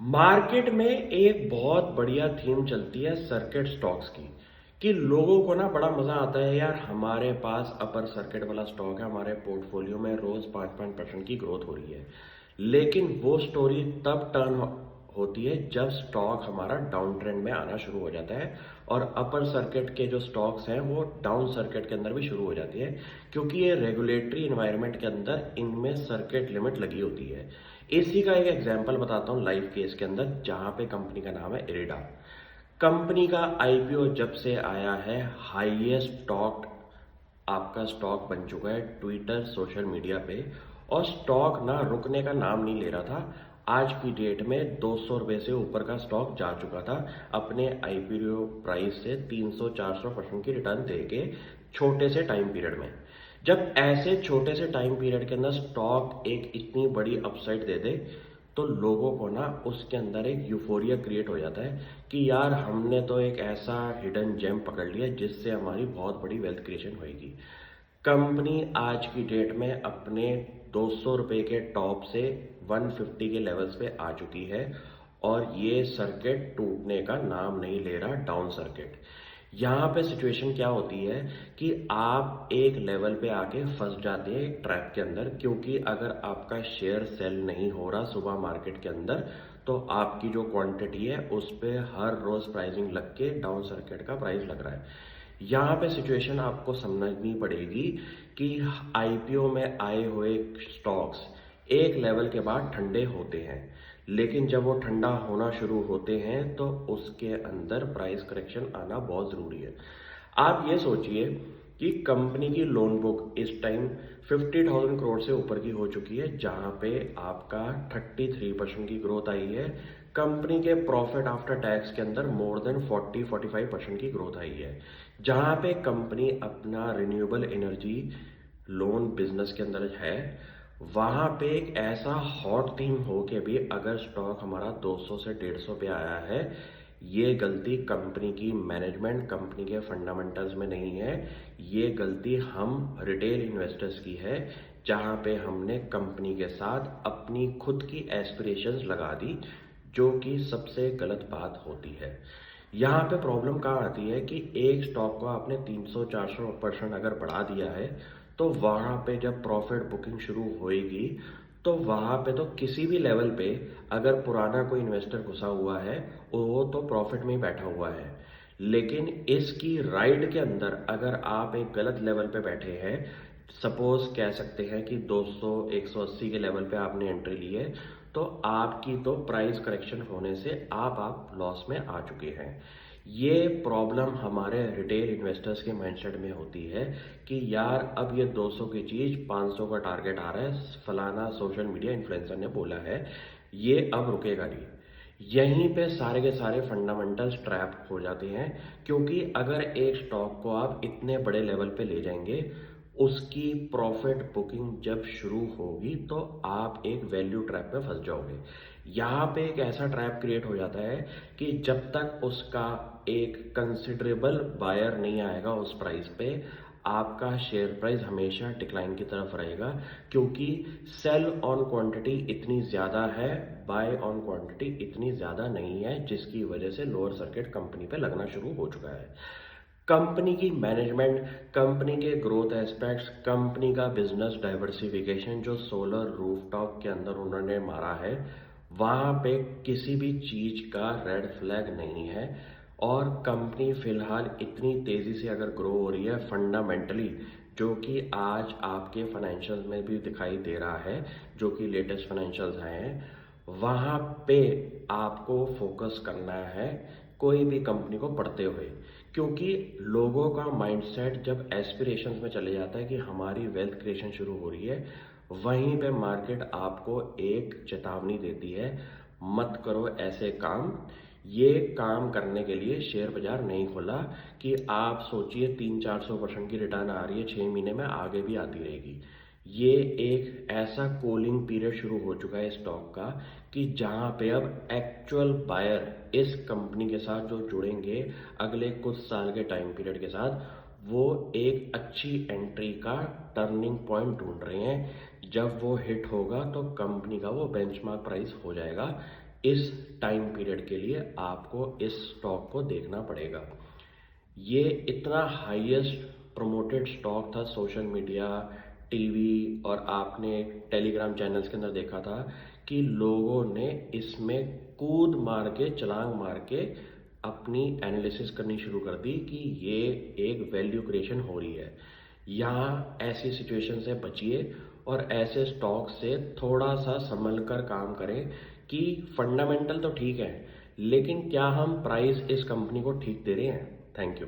Market में एक बहुत बढ़िया थीम चलती है सर्किट स्टॉक्स की। कि लोगों को ना बड़ा मजा आता है यार, हमारे पास अपर सर्किट वाला स्टॉक है, हमारे पोर्टफोलियो में रोज 5-5% की ग्रोथ हो रही है। लेकिन वो स्टोरी तब होती है जब स्टॉक हमारा डाउन ट्रेंड में आना शुरू हो जाता है और अपर सर्किट के जो स्टॉक्स हैं वो डाउन सर्किट के अंदर भी शुरू हो जाती है, क्योंकि ये रेगुलेटरी इन्वायरमेंट के अंदर इनमें सर्किट लिमिट लगी होती है। इसी का एक एग्जांपल बताता हूँ लाइव केस के अंदर, जहां पे कंपनी का नाम है इरिडा। कंपनी का आईपीओ जब से आया है, हाईएस्ट स्टॉक आपका स्टॉक बन चुका है ट्विटर सोशल मीडिया पे। और स्टॉक ना रुकने का नाम नहीं ले रहा था। आज की डेट में 200 रुपये से ऊपर का स्टॉक जा चुका था अपने आईपीओ प्राइस से 300-400% की रिटर्न दे के छोटे से टाइम पीरियड में। जब ऐसे छोटे से टाइम पीरियड के अंदर स्टॉक एक इतनी बड़ी अपसाइड दे दे, तो लोगों को ना उसके अंदर एक यूफोरिया क्रिएट हो जाता है कि यार हमने तो एक ऐसा हिडन जेम पकड़ लिया जिससे हमारी बहुत बड़ी वेल्थ क्रिएशन होगी। कंपनी आज की डेट में अपने 200 रुपये के टॉप से 150 के लेवल्स पे आ चुकी है और ये सर्किट टूटने का नाम नहीं ले रहा, डाउन सर्किट। यहाँ पे सिचुएशन क्या होती है कि आप एक लेवल पे आके फंस जाते हैं एक ट्रैप के अंदर, क्योंकि अगर आपका शेयर सेल नहीं हो रहा सुबह मार्केट के अंदर, तो आपकी जो क्वांटिटी है उस पे हर रोज प्राइसिंग लग के डाउन सर्किट का प्राइस लग रहा है। यहाँ पे सिचुएशन आपको समझनी पड़ेगी कि आईपीओ में आए हुए स्टॉक्स एक लेवल के बाद ठंडे होते हैं, लेकिन जब वो ठंडा होना शुरू होते हैं तो उसके अंदर प्राइस करेक्शन आना बहुत ज़रूरी है। आप ये सोचिए कि कंपनी की लोन बुक इस टाइम 50,000 करोड़ से ऊपर की हो चुकी है, जहां पे आपका 33% की ग्रोथ आई है। कंपनी के प्रॉफिट आफ्टर टैक्स के अंदर मोर देन 40-45% की ग्रोथ आई है। जहां पे कंपनी अपना रिन्यूएबल एनर्जी लोन बिजनेस के अंदर है, वहां पे एक ऐसा हॉट थीम हो के भी अगर स्टॉक हमारा 200 से 150 पे आया है, ये गलती कंपनी की मैनेजमेंट, कंपनी के फंडामेंटल्स में नहीं है। ये गलती हम रिटेल इन्वेस्टर्स की है, जहां पे हमने कंपनी के साथ अपनी खुद की एस्पिरेशंस लगा दी, जो कि सबसे गलत बात होती है। यहाँ पे प्रॉब्लम कहाँ आती है कि एक स्टॉक को आपने 300-400% अगर बढ़ा दिया है, तो वहाँ पे जब प्रॉफिट बुकिंग शुरू होएगी, तो वहाँ पे तो किसी भी लेवल पे अगर पुराना कोई इन्वेस्टर घुसा हुआ है, वो तो प्रॉफिट में ही बैठा हुआ है। लेकिन इसकी राइड के अंदर अगर आप एक गलत लेवल पे बैठे हैं, सपोज कह सकते हैं कि 200-180 के लेवल पे आपने एंट्री ली है, तो आपकी तो प्राइस करेक्शन होने से आप लॉस में आ चुके हैं। ये प्रॉब्लम हमारे रिटेल इन्वेस्टर्स के माइंडसेट में होती है कि यार अब ये 200 की चीज 500 का टारगेट आ रहा है, फलाना सोशल मीडिया इन्फ्लुएंसर ने बोला है, ये अब रुकेगा नहीं। यहीं पे सारे के सारे फंडामेंटल्स ट्रैप हो जाते हैं, क्योंकि अगर एक स्टॉक को आप इतने बड़े लेवल पे ले जाएंगे, उसकी प्रॉफिट बुकिंग जब शुरू होगी तो आप एक वैल्यू ट्रैप में फंस जाओगे। यहाँ पे एक ऐसा ट्रैप क्रिएट हो जाता है कि जब तक उसका एक कंसिडरेबल बायर नहीं आएगा उस प्राइस पे, आपका शेयर प्राइस हमेशा डिक्लाइन की तरफ रहेगा, क्योंकि सेल ऑन क्वांटिटी इतनी ज़्यादा है, बाय ऑन क्वांटिटी इतनी ज़्यादा नहीं है, जिसकी वजह से लोअर सर्किट कंपनी पे लगना शुरू हो चुका है। कंपनी की मैनेजमेंट, कंपनी के ग्रोथ एस्पेक्ट्स, कंपनी का बिजनेस डाइवर्सिफिकेशन जो सोलर रूफटॉप के अंदर उन्होंने मारा है, वहाँ पे किसी भी चीज का रेड फ्लैग नहीं है। और कंपनी फिलहाल इतनी तेजी से अगर ग्रो हो रही है फंडामेंटली, जो कि आज आपके फाइनेंशियल्स में भी दिखाई दे रहा है, जो कि लेटेस्ट फाइनेंशियल्स आए हैं, वहाँ पे आपको फोकस करना है कोई भी कंपनी को पढ़ते हुए। क्योंकि लोगों का माइंडसेट जब एस्पिरेशंस में चले जाता है कि हमारी वेल्थ क्रिएशन शुरू हो रही है, वहीं पे मार्केट आपको एक चेतावनी देती है, मत करो ऐसे काम। ये काम करने के लिए शेयर बाजार नहीं खोला कि आप सोचिए 300-400% की रिटर्न आ रही है 6 महीने में, आगे भी आती रहेगी। ये एक ऐसा कूलिंग पीरियड शुरू हो चुका है स्टॉक का कि जहां पे अब एक्चुअल बायर इस कंपनी के साथ जो जुड़ेंगे अगले कुछ साल के टाइम पीरियड के साथ, वो एक अच्छी एंट्री का टर्निंग पॉइंट ढूंढ रहे हैं। जब वो हिट होगा तो कंपनी का वो बेंचमार्क प्राइस हो जाएगा, इस टाइम पीरियड के लिए आपको इस स्टॉक को देखना पड़ेगा। ये इतना हाईएस्ट प्रमोटेड स्टॉक था सोशल मीडिया, टीवी और आपने टेलीग्राम चैनल्स के अंदर देखा था कि लोगों ने इसमें कूद मार के, छलांग मार के अपनी एनालिसिस करनी शुरू कर दी कि ये एक वैल्यू क्रिएशन हो रही है। यहाँ ऐसी सिचुएशन से बचिए और ऐसे स्टॉक से थोड़ा सा संभल कर काम करें कि फंडामेंटल तो ठीक है, लेकिन क्या हम प्राइस इस कंपनी को ठीक दे रहे हैं। Thank you.